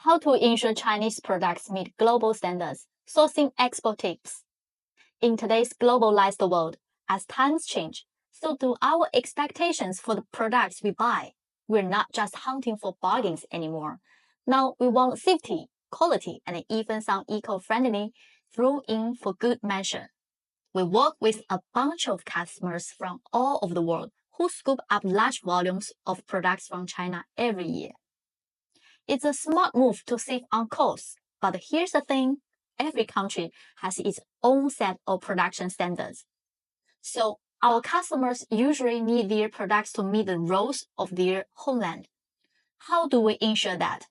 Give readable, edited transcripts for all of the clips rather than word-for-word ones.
How to ensure Chinese products meet global standards. Sourcing export tips. In today's globalized world, as times change, so do our expectations for the products we buy. We're not just hunting for bargains anymore. Now we want safety, quality, and even some eco-friendly thrown in for good measure. We work with a bunch of customers from all over the world who scoop up large volumes of products from China every year. It's a smart move to save on costs, but here's the thing, every country has its own set of production standards. So our customers usually need their products to meet the rules of their homeland. How do we ensure that?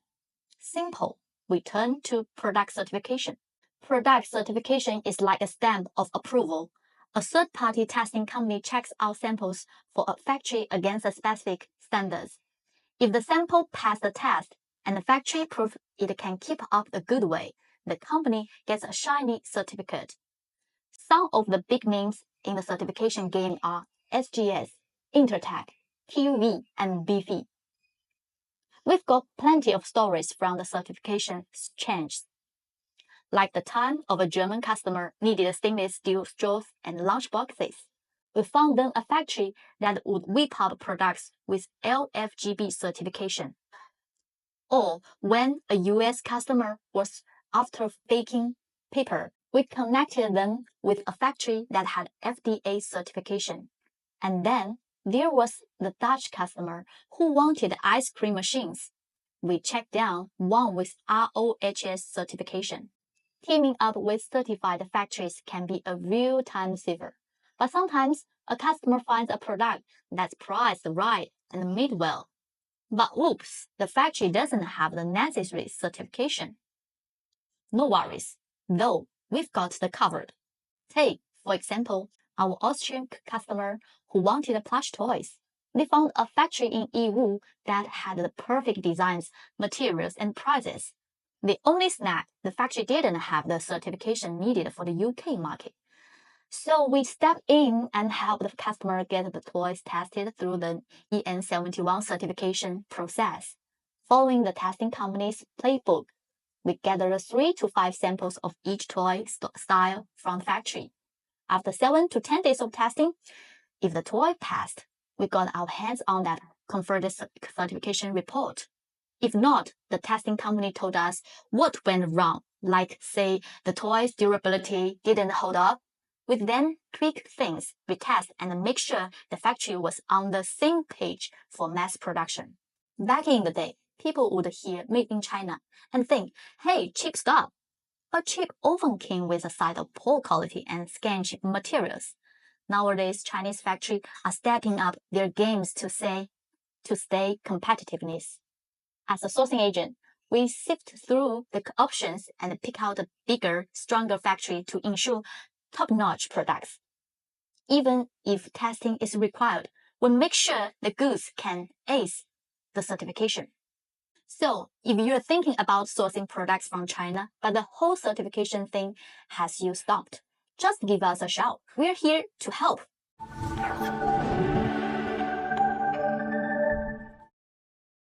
Simple. We turn to product certification. Product certification is like a stamp of approval. A third-party testing company checks out samples for a factory against a specific standards. If the sample passed the test and the factory proves it can keep up the good way, the company gets a shiny certificate. Some of the big names in the certification game are SGS, Intertek, QV, and BV. We've got plenty of stories from the certification changes, like the time of a German customer needed stainless steel straws and lunch boxes. We found them a factory that would whip up products with LFGB certification. Or when a US customer was after baking paper, we connected them with a factory that had FDA certification. And then there was the Dutch customer who wanted ice cream machines. We checked down one with ROHS certification. Teaming up with certified factories can be a real time saver. But sometimes a customer finds a product that's priced right and made well. But oops, the factory doesn't have the necessary certification. No worries, though we've got the covered. Take, for example, our Austrian customer who wanted plush toys. They found a factory in Yiwu that had the perfect designs, materials, and prices. The only snag, the factory didn't have the certification needed for the UK market. So we stepped in and helped the customer get the toys tested through the EN71 certification process. Following the testing company's playbook, we gathered 3 to 5 samples of each toy style from the factory. After 7 to 10 days of testing, if the toy passed, we got our hands on that conferred certification report. If not, the testing company told us what went wrong, like say the toy's durability didn't hold up. We then tweak things, retest, and make sure the factory was on the same page for mass production. Back in the day, people would hear made in China and think, hey, cheap stuff. But cheap often came with a side of poor quality and scanty materials. Nowadays, Chinese factories are stepping up their games to stay competitiveness. As a sourcing agent, we sift through the options and pick out a bigger, stronger factory to ensure top-notch products. Even if testing is required, we make sure the goods can ace the certification. So, if you're thinking about sourcing products from China, but the whole certification thing has you stopped, just give us a shout. We're here to help.